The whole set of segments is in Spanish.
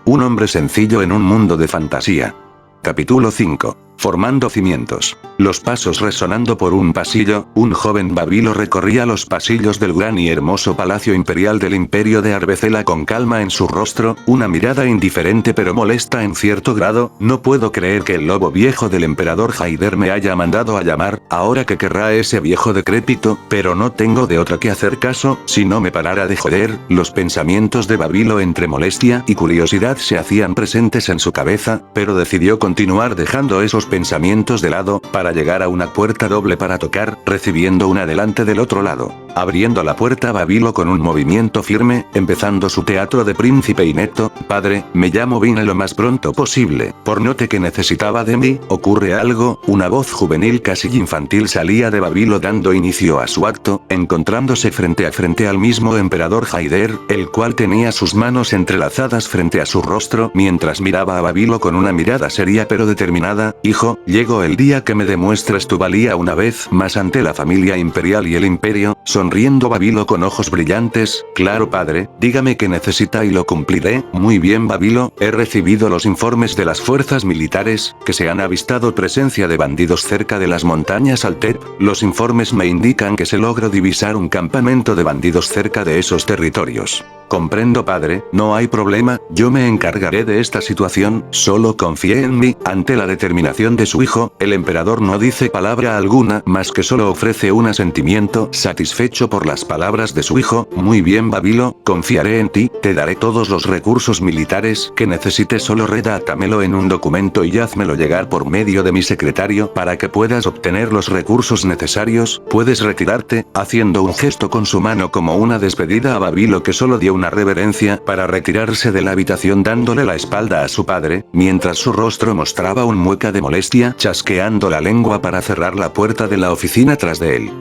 Un hombre sencillo en un mundo de fantasía. Capítulo 5. Formando cimientos. Los pasos resonando por un pasillo, un joven babilo recorría los pasillos del gran y hermoso palacio imperial del imperio de Arbecela con calma en su rostro, una mirada indiferente pero molesta en cierto grado. No puedo creer que el lobo viejo del emperador Haider me haya mandado a llamar, ahora que querrá ese viejo decrépito, pero no tengo de otra que hacer caso, si no me parara de joder. Los pensamientos de Babilo entre molestia y curiosidad se hacían presentes en su cabeza, pero decidió continuar dejando esos pensamientos de lado, para llegar a una puerta doble para tocar, recibiendo una delante del otro lado. Abriendo la puerta Babilo con un movimiento firme, empezando su teatro de príncipe inepto. Padre, me llamo Vine lo más pronto posible. Por note que necesitaba de mí, ¿ocurre algo? Una voz juvenil casi infantil salía de Babilo dando inicio a su acto, encontrándose frente a frente al mismo emperador Haider, el cual tenía sus manos entrelazadas frente a su rostro mientras miraba a Babilo con una mirada seria pero determinada. Hijo, llegó el día que me demuestres tu valía una vez más ante la familia imperial y el imperio. Sonriendo Babilo con ojos brillantes. Claro padre, dígame qué necesita y lo cumpliré. Muy bien Babilo, he recibido los informes de las fuerzas militares, que se han avistado presencia de bandidos cerca de las montañas Altep. Los informes me indican que se logró divisar un campamento de bandidos cerca de esos territorios. Comprendo padre, no hay problema, yo me encargaré de esta situación, solo confíe en mí. Ante la determinación de su hijo, el emperador no dice palabra alguna más que solo ofrece un asentimiento satisfecho por las palabras de su hijo. Muy bien Babilo, confiaré en ti, te daré todos los recursos militares que necesites, solo redáctamelo en un documento y házmelo llegar por medio de mi secretario para que puedas obtener los recursos necesarios. Puedes retirarte, haciendo un gesto con su mano como una despedida a Babilo, que solo dio una reverencia para retirarse de la habitación dándole la espalda a su padre, mientras su rostro mostraba un mueca de molestia, chasqueando la lengua para cerrar la puerta de la oficina tras de él.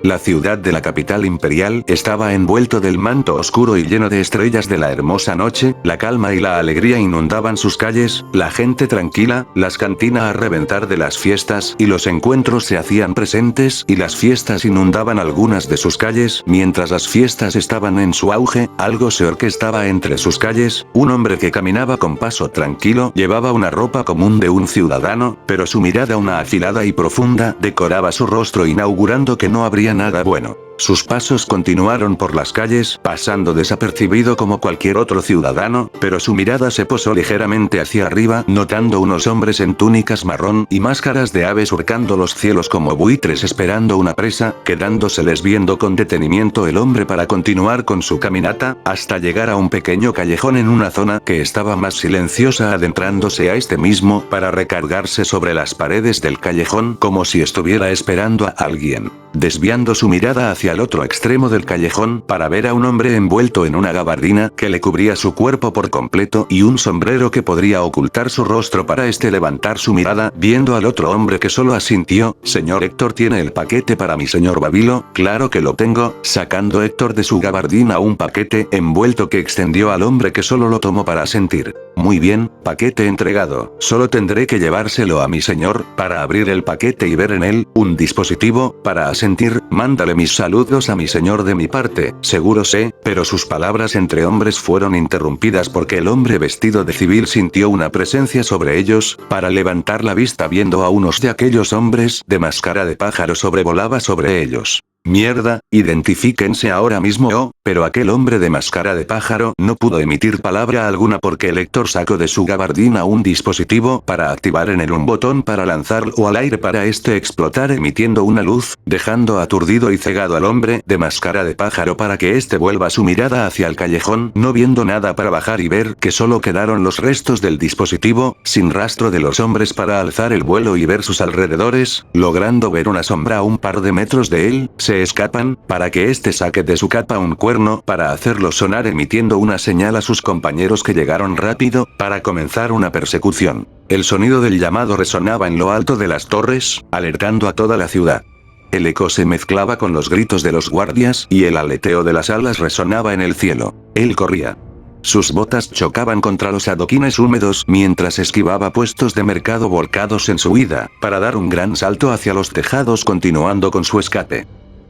La ciudad de la capital imperial estaba envuelto del manto oscuro y lleno de estrellas de la hermosa noche. La calma y la alegría inundaban sus calles, la gente tranquila, las cantinas a reventar de las fiestas y los encuentros se hacían presentes y las fiestas inundaban algunas de sus calles. Mientras las fiestas estaban en su auge, algo se orquestaba entre sus calles. Un hombre que caminaba con paso tranquilo llevaba una ropa común de un ciudadano, pero su mirada, una afilada y profunda, decoraba su rostro inaugurando que no habría nada bueno. Sus pasos continuaron por las calles, pasando desapercibido como cualquier otro ciudadano, pero su mirada se posó ligeramente hacia arriba, notando unos hombres en túnicas marrón y máscaras de ave surcando los cielos como buitres esperando una presa, quedándoseles viendo con detenimiento el hombre para continuar con su caminata, hasta llegar a un pequeño callejón en una zona que estaba más silenciosa, adentrándose a este mismo para recargarse sobre las paredes del callejón como si estuviera esperando a alguien. Desviando su mirada hacia el otro extremo del callejón para ver a un hombre envuelto en una gabardina que le cubría su cuerpo por completo y un sombrero que podría ocultar su rostro, para levantar su mirada, viendo al otro hombre que solo asintió. Señor Héctor, ¿tiene el paquete para mi señor Babilo? Claro que lo tengo, sacando Héctor de su gabardina un paquete envuelto que extendió al hombre, que solo lo tomó para asentir. Muy bien, paquete entregado, solo tendré que llevárselo a mi señor, para abrir el paquete y ver en él un dispositivo para asentir. Mándale mis saludos a mi señor de mi parte. Seguro sé, pero sus palabras entre hombres fueron interrumpidas porque el hombre vestido de civil sintió una presencia sobre ellos, para levantar la vista viendo a unos de aquellos hombres de máscara de pájaro sobrevolaba sobre ellos. Mierda, identifíquense ahora mismo. Oh, pero aquel hombre de máscara de pájaro no pudo emitir palabra alguna porque el Héctor sacó de su gabardina un dispositivo para activar en él un botón para lanzarlo al aire para explotar emitiendo una luz, dejando aturdido y cegado al hombre de máscara de pájaro para que vuelva su mirada hacia el callejón, no viendo nada para bajar y ver que solo quedaron los restos del dispositivo, sin rastro de los hombres para alzar el vuelo y ver sus alrededores, logrando ver una sombra a un par de metros de él. Se escapan, para que saque de su capa un cuerno para hacerlo sonar emitiendo una señal a sus compañeros que llegaron rápido, para comenzar una persecución. El sonido del llamado resonaba en lo alto de las torres, alertando a toda la ciudad. El eco se mezclaba con los gritos de los guardias y el aleteo de las alas resonaba en el cielo. Él corría. Sus botas chocaban contra los adoquines húmedos mientras esquivaba puestos de mercado volcados en su huida, para dar un gran salto hacia los tejados continuando con su escape.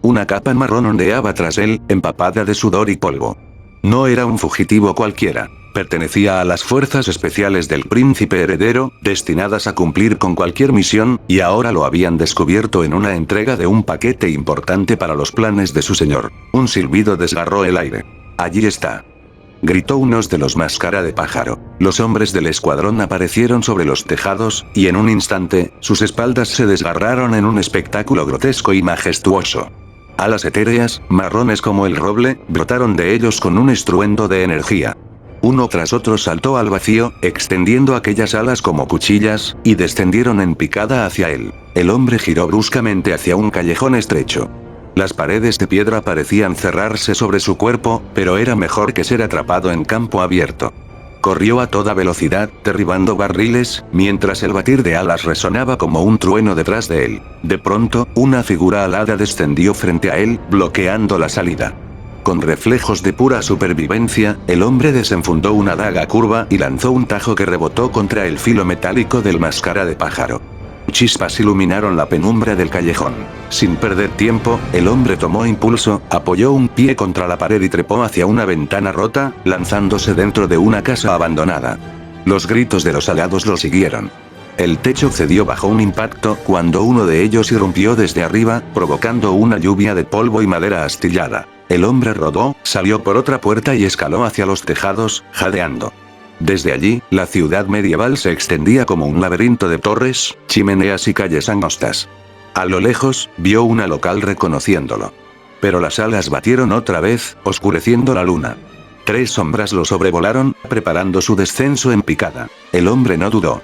Una capa marrón ondeaba tras él, empapada de sudor y polvo. No era un fugitivo cualquiera. Pertenecía a las fuerzas especiales del príncipe heredero, destinadas a cumplir con cualquier misión, y ahora lo habían descubierto en una entrega de un paquete importante para los planes de su señor. Un silbido desgarró el aire. «Allí está», gritó uno de los Máscara de Pájaro. Los hombres del escuadrón aparecieron sobre los tejados, y en un instante, sus espaldas se desgarraron en un espectáculo grotesco y majestuoso. Alas etéreas, marrones como el roble, brotaron de ellos con un estruendo de energía. Uno tras otro saltó al vacío, extendiendo aquellas alas como cuchillas, y descendieron en picada hacia él. El hombre giró bruscamente hacia un callejón estrecho. Las paredes de piedra parecían cerrarse sobre su cuerpo, pero era mejor que ser atrapado en campo abierto. Corrió a toda velocidad, derribando barriles, mientras el batir de alas resonaba como un trueno detrás de él. De pronto, una figura alada descendió frente a él, bloqueando la salida. Con reflejos de pura supervivencia, el hombre desenfundó una daga curva y lanzó un tajo que rebotó contra el filo metálico del Máscara de Pájaro. Chispas iluminaron la penumbra del callejón. Sin perder tiempo, el hombre tomó impulso, apoyó un pie contra la pared y trepó hacia una ventana rota, lanzándose dentro de una casa abandonada. Los gritos de los alados lo siguieron. El techo cedió bajo un impacto cuando uno de ellos irrumpió desde arriba, provocando una lluvia de polvo y madera astillada. El hombre rodó, salió por otra puerta y escaló hacia los tejados, jadeando. Desde allí, la ciudad medieval se extendía como un laberinto de torres, chimeneas y calles angostas. A lo lejos, vio una local reconociéndolo. Pero las alas batieron otra vez, oscureciendo la luna. 3 sombras lo sobrevolaron, preparando su descenso en picada. El hombre no dudó.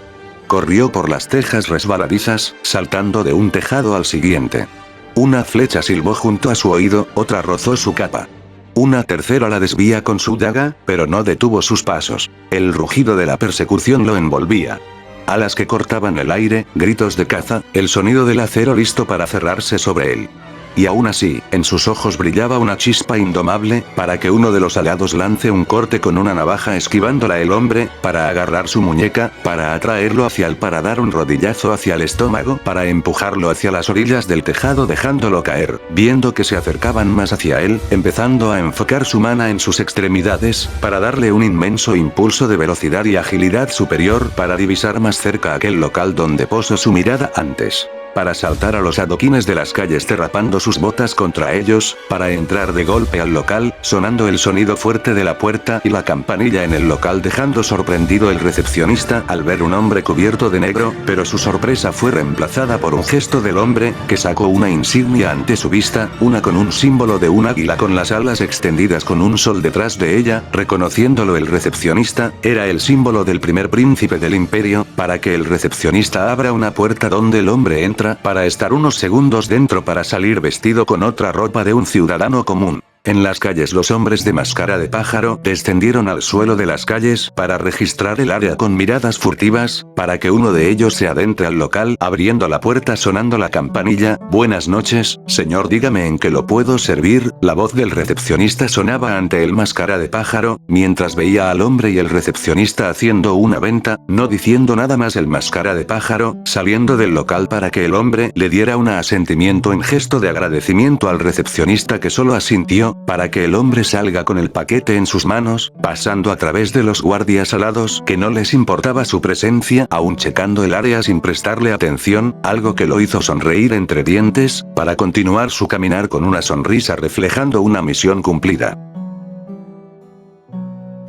Corrió por las tejas resbaladizas, saltando de un tejado al siguiente. Una flecha silbó junto a su oído, otra rozó su capa. Una tercera la desvía con su daga, pero no detuvo sus pasos. El rugido de la persecución lo envolvía. Alas que cortaban el aire, gritos de caza, el sonido del acero listo para cerrarse sobre él. Y aún así, en sus ojos brillaba una chispa indomable, para que uno de los alados lance un corte con una navaja esquivándola el hombre, para agarrar su muñeca, para atraerlo hacia él, para dar un rodillazo hacia el estómago, para empujarlo hacia las orillas del tejado dejándolo caer. Viendo que se acercaban más hacia él, empezando a enfocar su mana en sus extremidades, para darle un inmenso impulso de velocidad y agilidad superior, para divisar más cerca aquel local donde posó su mirada antes. Para saltar a los adoquines de las calles derrapando sus botas contra ellos, para entrar de golpe al local, sonando el sonido fuerte de la puerta y la campanilla en el local dejando sorprendido el recepcionista al ver un hombre cubierto de negro, pero su sorpresa fue reemplazada por un gesto del hombre, que sacó una insignia ante su vista, una con un símbolo de un águila con las alas extendidas con un sol detrás de ella, reconociéndolo el recepcionista, era el símbolo del primer príncipe del imperio, para que el recepcionista abra una puerta donde el hombre entra, para estar unos segundos dentro para salir vestido con otra ropa de un ciudadano común. En las calles los hombres de Máscara de Pájaro descendieron al suelo de las calles para registrar el área con miradas furtivas, para que uno de ellos se adentre al local abriendo la puerta sonando la campanilla. Buenas noches, señor, dígame en qué lo puedo servir. La voz del recepcionista sonaba ante el Máscara de Pájaro, mientras veía al hombre y el recepcionista haciendo una venta, no diciendo nada más el Máscara de Pájaro, saliendo del local para que el hombre le diera un asentimiento en gesto de agradecimiento al recepcionista que solo asintió, para que el hombre salga con el paquete en sus manos, pasando a través de los guardias alados que no les importaba su presencia, aún checando el área sin prestarle atención, algo que lo hizo sonreír entre dientes, para continuar su caminar con una sonrisa reflejando una misión cumplida.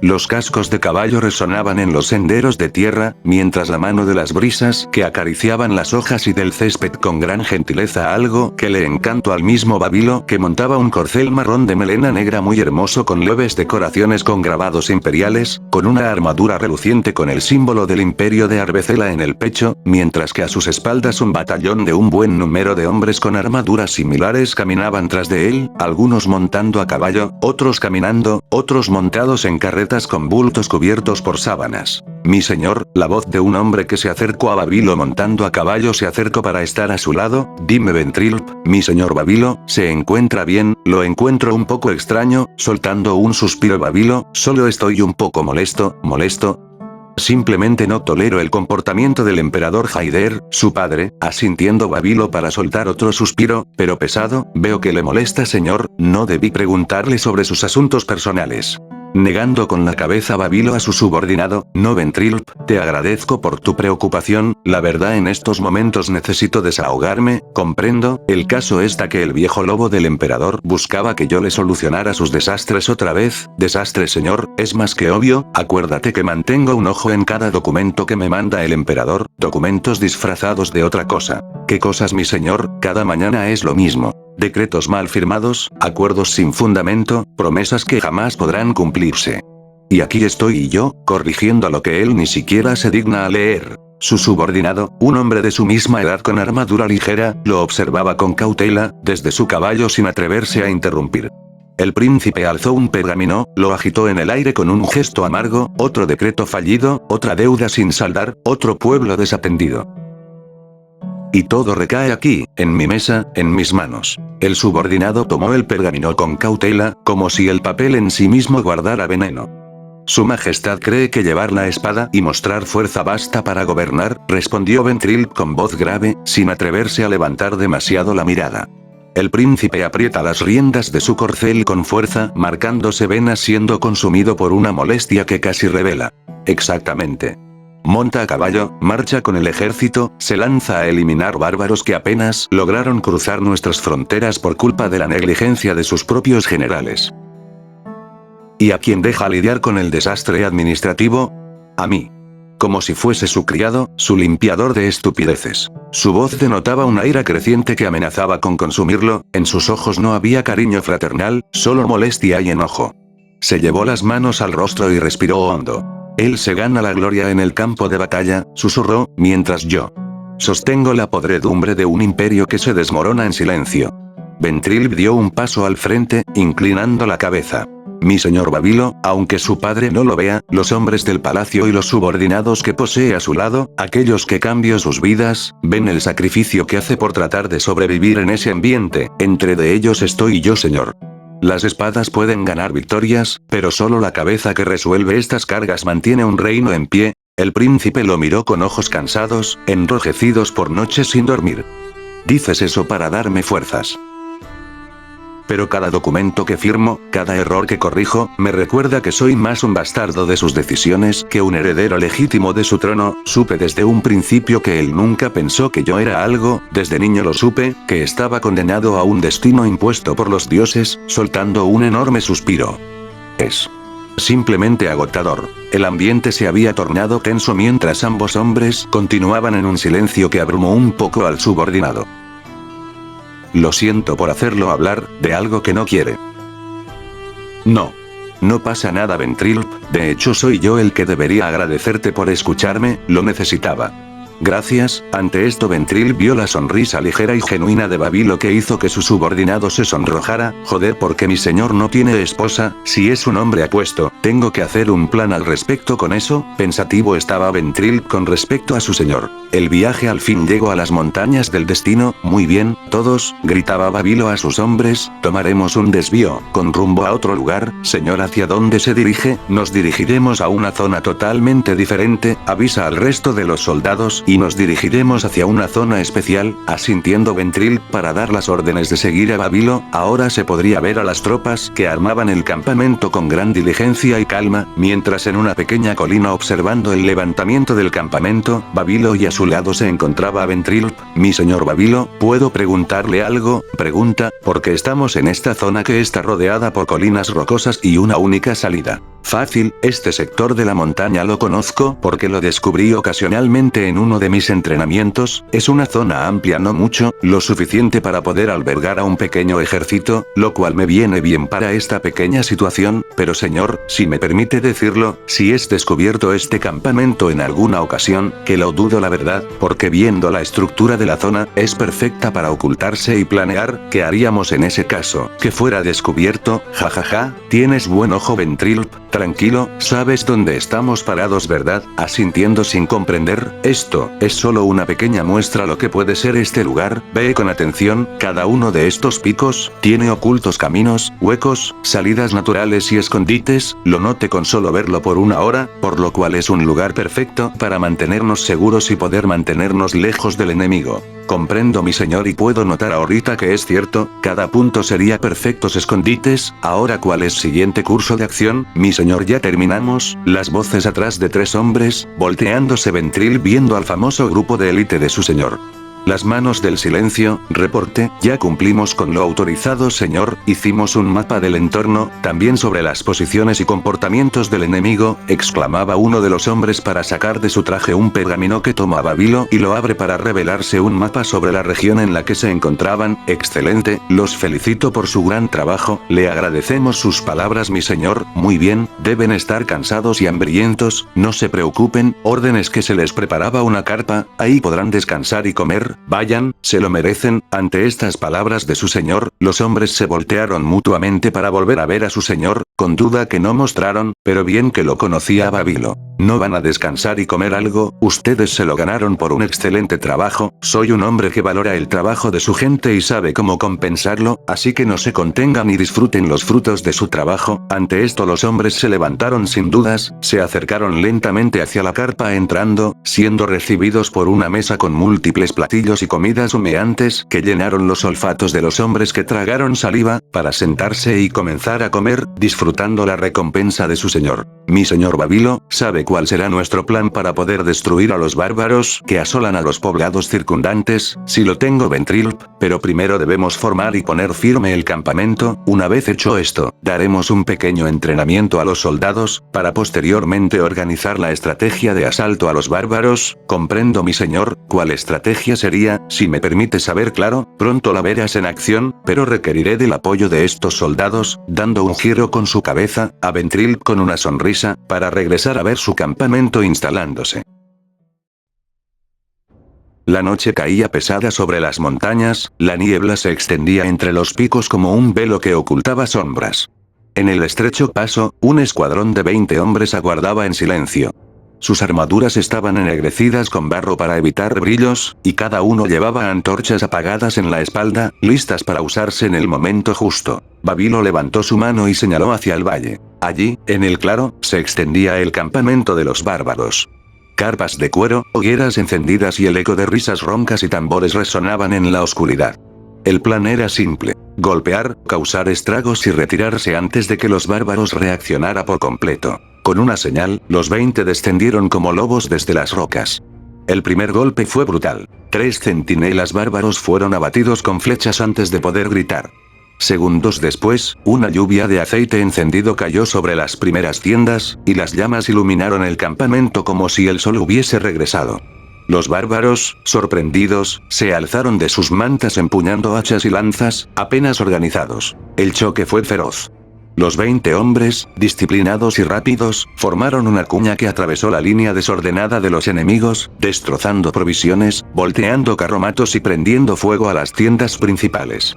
Los cascos de caballo resonaban en los senderos de tierra, mientras la mano de las brisas que acariciaban las hojas y del césped con gran gentileza, algo que le encantó al mismo Babilo, que montaba un corcel marrón de melena negra muy hermoso con leves decoraciones con grabados imperiales, con una armadura reluciente con el símbolo del imperio de Arbecela en el pecho, mientras que a sus espaldas un batallón de un buen número de hombres con armaduras similares caminaban tras de él, algunos montando a caballo, otros caminando, otros montados en carretas con bultos cubiertos por sábanas. Mi señor, la voz de un hombre que se acercó a Babilo montando a caballo se acercó para estar a su lado. Dime Ventrilp, mi señor Babilo, ¿se encuentra bien? Lo encuentro un poco extraño, soltando un suspiro Babilo, solo estoy un poco molesto. Simplemente no tolero el comportamiento del emperador Haider, su padre, asintiendo Babilo para soltar otro suspiro, pero pesado. Veo que le molesta señor, no debí preguntarle sobre sus asuntos personales. Negando con la cabeza Babilo a su subordinado, no Ventrilp, te agradezco por tu preocupación, la verdad en estos momentos necesito desahogarme, comprendo, el caso está que el viejo lobo del emperador buscaba que yo le solucionara sus desastres otra vez, desastre señor, es más que obvio, acuérdate que mantengo un ojo en cada documento que me manda el emperador, documentos disfrazados de otra cosa. ¿Qué cosas mi señor? Cada mañana es lo mismo. Decretos mal firmados, acuerdos sin fundamento, promesas que jamás podrán cumplirse. Y aquí estoy yo, corrigiendo lo que él ni siquiera se digna a leer. Su subordinado, un hombre de su misma edad con armadura ligera, lo observaba con cautela, desde su caballo sin atreverse a interrumpir. El príncipe alzó un pergamino, lo agitó en el aire con un gesto amargo, otro decreto fallido, otra deuda sin saldar, otro pueblo desatendido. Y todo recae aquí, en mi mesa, en mis manos. El subordinado tomó el pergamino con cautela, como si el papel en sí mismo guardara veneno. Su majestad cree que llevar la espada y mostrar fuerza basta para gobernar, respondió Ventrilp con voz grave, sin atreverse a levantar demasiado la mirada. El príncipe aprieta las riendas de su corcel con fuerza, marcándose venas siendo consumido por una molestia que casi revela. Exactamente. Monta a caballo, marcha con el ejército, se lanza a eliminar bárbaros que apenas lograron cruzar nuestras fronteras por culpa de la negligencia de sus propios generales. ¿Y a quién deja lidiar con el desastre administrativo? A mí. Como si fuese su criado, su limpiador de estupideces. Su voz denotaba una ira creciente que amenazaba con consumirlo, en sus ojos no había cariño fraternal, solo molestia y enojo. Se llevó las manos al rostro y respiró hondo. Él se gana la gloria en el campo de batalla, susurró, mientras yo sostengo la podredumbre de un imperio que se desmorona en silencio. Ventrilp dio un paso al frente, inclinando la cabeza. Mi señor Babilo, aunque su padre no lo vea, los hombres del palacio y los subordinados que posee a su lado, aquellos que cambian sus vidas, ven el sacrificio que hace por tratar de sobrevivir en ese ambiente, entre de ellos estoy yo señor. Las espadas pueden ganar victorias, pero solo la cabeza que resuelve estas cargas mantiene un reino en pie. El príncipe lo miró con ojos cansados, enrojecidos por noches sin dormir. Dices eso para darme fuerzas. Pero cada documento que firmo, cada error que corrijo, me recuerda que soy más un bastardo de sus decisiones que un heredero legítimo de su trono. Supe desde un principio que él nunca pensó que yo era algo, desde niño lo supe, que estaba condenado a un destino impuesto por los dioses, soltando un enorme suspiro. Es simplemente agotador. El ambiente se había tornado tenso mientras ambos hombres continuaban en un silencio que abrumó un poco al subordinado. Lo siento por hacerlo hablar de algo que no quiere. No. No pasa nada Ventrilp, de hecho soy yo el que debería agradecerte por escucharme, lo necesitaba. Gracias. Ante esto Ventrilp vio la sonrisa ligera y genuina de Babilo que hizo que su subordinado se sonrojara. Joder, porque mi señor no tiene esposa, si es un hombre apuesto, tengo que hacer un plan al respecto con eso. Pensativo estaba Ventrilp con respecto a su señor. El viaje al fin llegó a las montañas del destino. Muy bien, todos, gritaba Babilo a sus hombres, tomaremos un desvío, con rumbo a otro lugar. Señor, ¿hacia dónde se dirige? Nos dirigiremos a una zona totalmente diferente, avisa al resto de los soldados y nos dirigiremos hacia una zona especial, asintiendo Ventrilp para dar las órdenes de seguir a Babilo. Ahora se podría ver a las tropas que armaban el campamento con gran diligencia y calma, mientras en una pequeña colina observando el levantamiento del campamento, Babilo y a su lado se encontraba Ventrilp. Mi señor Babilo, ¿puedo preguntarle algo? Pregunta, porque estamos en esta zona que está rodeada por colinas rocosas y una única salida. Fácil, este sector de la montaña lo conozco porque lo descubrí ocasionalmente en uno de mis entrenamientos, es una zona amplia no mucho, lo suficiente para poder albergar a un pequeño ejército, lo cual me viene bien para esta pequeña situación, pero señor, si me permite decirlo, si es descubierto este campamento en alguna ocasión, que lo dudo la verdad, porque viendo la estructura de la zona, es perfecta para ocultarse y planear, ¿qué haríamos en ese caso? Que fuera descubierto, jajaja, tienes buen ojo Ventrilp. Tranquilo, sabes dónde estamos parados, ¿verdad? Asintiendo sin comprender, esto amigo, es solo una pequeña muestra lo que puede ser este lugar, ve con atención, cada uno de estos picos, tiene ocultos caminos, huecos, salidas naturales y escondites, lo noté con solo verlo por una hora, por lo cual es un lugar perfecto para mantenernos seguros y poder mantenernos lejos del enemigo. Comprendo mi señor y puedo notar ahorita que es cierto, cada punto sería perfectos escondites, ahora ¿cuál es siguiente curso de acción? Mi señor ya terminamos, las voces atrás de 3 hombres, volteándose Ventril viendo al famoso grupo de élite de su señor. Las manos del silencio, reporte, ya cumplimos con lo autorizado señor, hicimos un mapa del entorno, también sobre las posiciones y comportamientos del enemigo, exclamaba uno de los hombres para sacar de su traje un pergamino que toma Babilo y lo abre para revelarse un mapa sobre la región en la que se encontraban, excelente, los felicito por su gran trabajo, le agradecemos sus palabras mi señor, muy bien, deben estar cansados y hambrientos, no se preocupen, órdenes que se les preparaba una carpa, ahí podrán descansar y comer. Vayan, se lo merecen. Ante estas palabras de su señor, los hombres se voltearon mutuamente para volver a ver a su señor, con duda que no mostraron, pero bien que lo conocía a Babilo. ¿No van a descansar y comer algo? Ustedes se lo ganaron por un excelente trabajo, soy un hombre que valora el trabajo de su gente y sabe cómo compensarlo, así que no se contengan y disfruten los frutos de su trabajo. Ante esto los hombres se levantaron sin dudas, se acercaron lentamente hacia la carpa entrando, siendo recibidos por una mesa con múltiples platillos y comidas humeantes que llenaron los olfatos de los hombres que tragaron saliva, para sentarse y comenzar a comer, disfrutando la recompensa de su señor. Mi señor Babilo, ¿sabe cuál será nuestro plan para poder destruir a los bárbaros que asolan a los poblados circundantes? Si lo tengo Ventril, pero primero debemos formar y poner firme el campamento, una vez hecho esto, daremos un pequeño entrenamiento a los soldados, para posteriormente organizar la estrategia de asalto a los bárbaros, comprendo mi señor, ¿cuál estrategia sería? Si me permite saber claro, pronto la verás en acción, pero requeriré del apoyo de estos soldados, dando un giro con su cabeza, a Ventril con una sonrisa, para regresar a ver su campamento instalándose. La noche caía pesada sobre las montañas, la niebla se extendía entre los picos como un velo que ocultaba sombras. En el estrecho paso, un escuadrón de 20 hombres aguardaba en silencio. Sus armaduras estaban ennegrecidas con barro para evitar brillos, y cada uno llevaba antorchas apagadas en la espalda, listas para usarse en el momento justo. Babilo levantó su mano y señaló hacia el valle. Allí, en el claro, se extendía el campamento de los bárbaros. Carpas de cuero, hogueras encendidas y el eco de risas roncas y tambores resonaban en la oscuridad. El plan era simple: golpear, causar estragos y retirarse antes de que los bárbaros reaccionara por completo. Con una señal, los 20 descendieron como lobos desde las rocas. El primer golpe fue brutal. 3 centinelas bárbaros fueron abatidos con flechas antes de poder gritar. Segundos después, una lluvia de aceite encendido cayó sobre las primeras tiendas, y las llamas iluminaron el campamento como si el sol hubiese regresado. Los bárbaros, sorprendidos, se alzaron de sus mantas empuñando hachas y lanzas, apenas organizados. El choque fue feroz. Los 20 hombres, disciplinados y rápidos, formaron una cuña que atravesó la línea desordenada de los enemigos, destrozando provisiones, volteando carromatos y prendiendo fuego a las tiendas principales.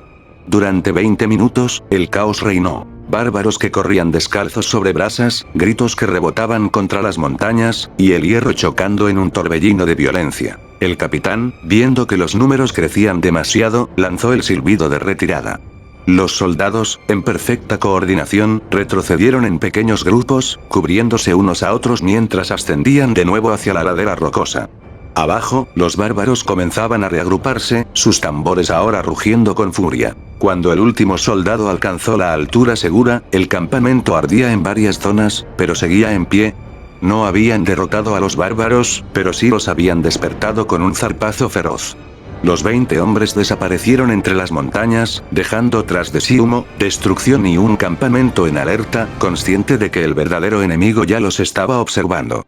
Durante 20 minutos, el caos reinó. Bárbaros que corrían descalzos sobre brasas, gritos que rebotaban contra las montañas, y el hierro chocando en un torbellino de violencia. El capitán, viendo que los números crecían demasiado, lanzó el silbido de retirada. Los soldados, en perfecta coordinación, retrocedieron en pequeños grupos, cubriéndose unos a otros mientras ascendían de nuevo hacia la ladera rocosa. Abajo, los bárbaros comenzaban a reagruparse, sus tambores ahora rugiendo con furia. Cuando el último soldado alcanzó la altura segura, el campamento ardía en varias zonas, pero seguía en pie. No habían derrotado a los bárbaros, pero sí los habían despertado con un zarpazo feroz. Los 20 hombres desaparecieron entre las montañas, dejando tras de sí humo, destrucción y un campamento en alerta, consciente de que el verdadero enemigo ya los estaba observando.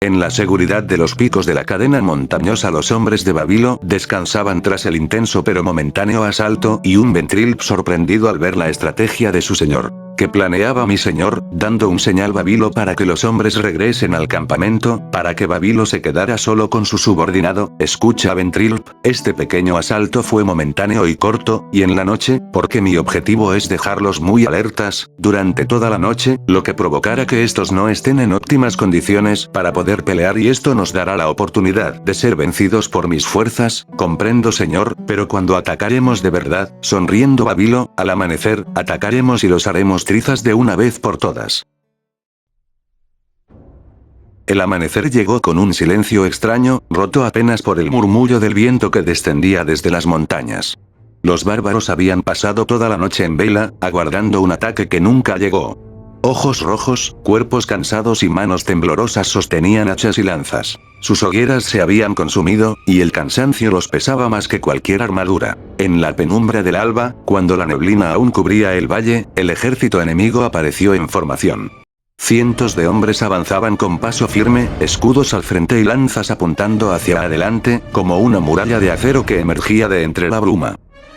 En la seguridad de los picos de la cadena montañosa los hombres de Babilo descansaban tras el intenso pero momentáneo asalto y un Ventril sorprendido al ver la estrategia de su señor. ¿Qué planeaba mi señor, dando un señal Babilo para que los hombres regresen al campamento, para que Babilo se quedara solo con su subordinado? Escucha Ventrilp, este pequeño asalto fue momentáneo y corto, y en la noche, porque mi objetivo es dejarlos muy alertas, durante toda la noche, lo que provocará que estos no estén en óptimas condiciones para poder pelear y esto nos dará la oportunidad de ser vencidos por mis fuerzas, comprendo señor, pero cuando atacaremos de verdad, sonriendo Babilo, al amanecer, atacaremos y los haremos trizas de una vez por todas. El amanecer llegó con un silencio extraño, roto apenas por el murmullo del viento que descendía desde las montañas. Los bárbaros habían pasado toda la noche en vela, aguardando un ataque que nunca llegó. Ojos rojos, cuerpos cansados y manos temblorosas sostenían hachas y lanzas. Sus hogueras se habían consumido, y el cansancio los pesaba más que cualquier armadura. En la penumbra del alba, cuando la neblina aún cubría el valle, el ejército enemigo apareció en formación. Cientos de hombres avanzaban con paso firme, escudos al frente y lanzas apuntando hacia adelante, como una muralla de acero que emergía de entre la bruma.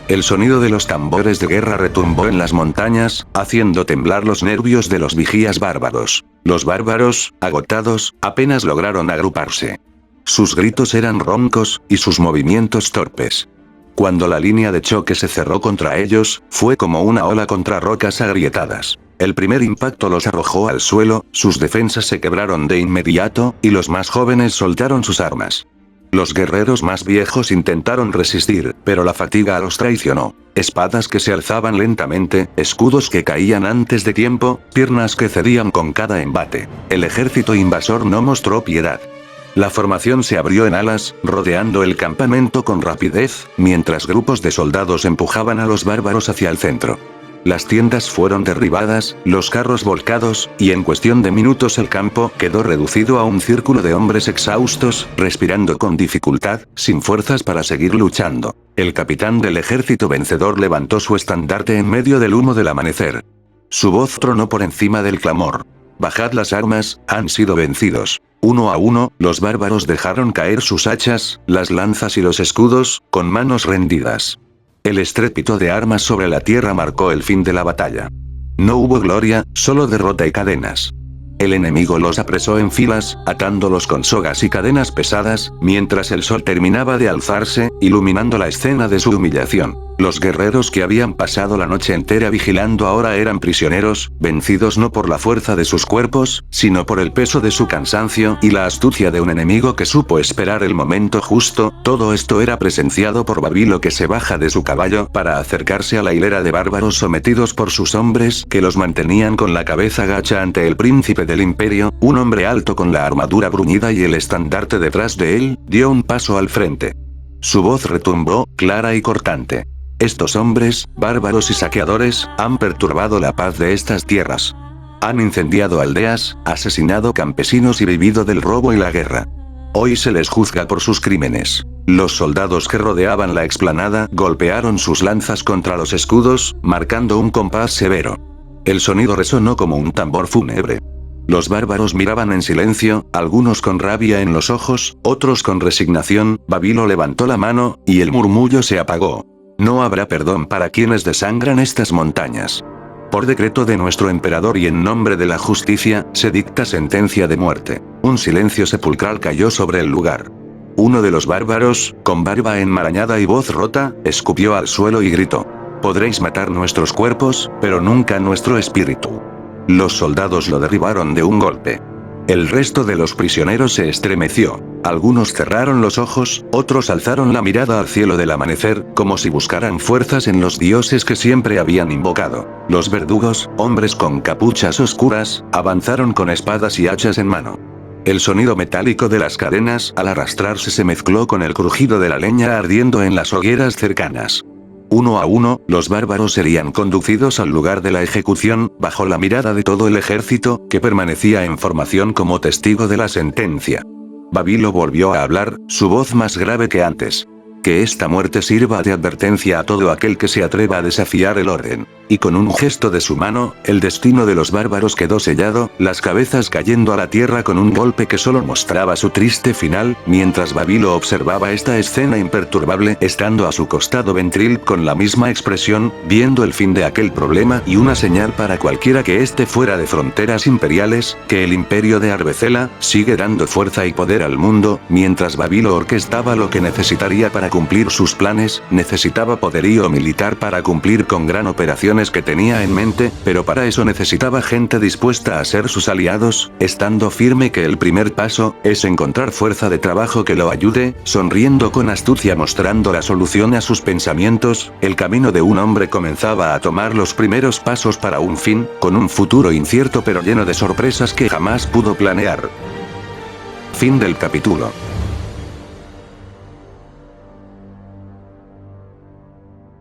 El sonido de los tambores de guerra retumbó en las montañas, haciendo temblar los nervios de los vigías bárbaros. Los bárbaros, agotados, apenas lograron agruparse. Sus gritos eran roncos, y sus movimientos torpes. Cuando la línea de choque se cerró contra ellos, fue como una ola contra rocas agrietadas. El primer impacto los arrojó al suelo, sus defensas se quebraron de inmediato, y los más jóvenes soltaron sus armas. Los guerreros más viejos intentaron resistir, pero la fatiga los traicionó. Espadas que se alzaban lentamente, escudos que caían antes de tiempo, piernas que cedían con cada embate. El ejército invasor no mostró piedad. La formación se abrió en alas, rodeando el campamento con rapidez, mientras grupos de soldados empujaban a los bárbaros hacia el centro. Las tiendas fueron derribadas, los carros volcados, y en cuestión de minutos el campo quedó reducido a un círculo de hombres exhaustos, respirando con dificultad, sin fuerzas para seguir luchando. El capitán del ejército vencedor levantó su estandarte en medio del humo del amanecer. Su voz tronó por encima del clamor. «Bajad las armas, han sido vencidos». Uno a uno, los bárbaros dejaron caer sus hachas, las lanzas y los escudos, con manos rendidas. El estrépito de armas sobre la tierra marcó el fin de la batalla. No hubo gloria, solo derrota y cadenas. El enemigo los apresó en filas, atándolos con sogas y cadenas pesadas, mientras el sol terminaba de alzarse, iluminando la escena de su humillación. Los guerreros que habían pasado la noche entera vigilando ahora eran prisioneros, vencidos no por la fuerza de sus cuerpos, sino por el peso de su cansancio y la astucia de un enemigo que supo esperar el momento justo. Todo esto era presenciado por Babilo, que se baja de su caballo para acercarse a la hilera de bárbaros sometidos por sus hombres que los mantenían con la cabeza gacha ante el príncipe del imperio, un hombre alto con la armadura bruñida y el estandarte detrás de él, dio un paso al frente. Su voz retumbó, clara y cortante. Estos hombres, bárbaros y saqueadores, han perturbado la paz de estas tierras. Han incendiado aldeas, asesinado campesinos y vivido del robo y la guerra. Hoy se les juzga por sus crímenes. Los soldados que rodeaban la explanada golpearon sus lanzas contra los escudos, marcando un compás severo. El sonido resonó como un tambor fúnebre. Los bárbaros miraban en silencio, algunos con rabia en los ojos, otros con resignación. Babilo levantó la mano, y el murmullo se apagó. No habrá perdón para quienes desangran estas montañas. Por decreto de nuestro emperador y en nombre de la justicia, se dicta sentencia de muerte. Un silencio sepulcral cayó sobre el lugar. Uno de los bárbaros, con barba enmarañada y voz rota, escupió al suelo y gritó: «Podréis matar nuestros cuerpos, pero nunca nuestro espíritu». Los soldados lo derribaron de un golpe. El resto de los prisioneros se estremeció. Algunos cerraron los ojos, otros alzaron la mirada al cielo del amanecer, como si buscaran fuerzas en los dioses que siempre habían invocado. Los verdugos, hombres con capuchas oscuras, avanzaron con espadas y hachas en mano. El sonido metálico de las cadenas al arrastrarse se mezcló con el crujido de la leña ardiendo en las hogueras cercanas. Uno a uno, los bárbaros serían conducidos al lugar de la ejecución, bajo la mirada de todo el ejército, que permanecía en formación como testigo de la sentencia. Babilo volvió a hablar, su voz más grave que antes. Que esta muerte sirva de advertencia a todo aquel que se atreva a desafiar el orden. Y con un gesto de su mano, el destino de los bárbaros quedó sellado, las cabezas cayendo a la tierra con un golpe que solo mostraba su triste final, mientras Babilo observaba esta escena imperturbable, estando a su costado Ventril con la misma expresión, viendo el fin de aquel problema y una señal para cualquiera que esté fuera de fronteras imperiales, que el imperio de Arbecela sigue dando fuerza y poder al mundo, mientras Babilo orquestaba lo que necesitaría para cumplir sus planes, necesitaba poderío militar para cumplir con gran operaciones que tenía en mente, pero para eso necesitaba gente dispuesta a ser sus aliados, estando firme que el primer paso es encontrar fuerza de trabajo que lo ayude, sonriendo con astucia mostrando la solución a sus pensamientos, el camino de un hombre comenzaba a tomar los primeros pasos para un fin, con un futuro incierto pero lleno de sorpresas que jamás pudo planear. Fin del capítulo.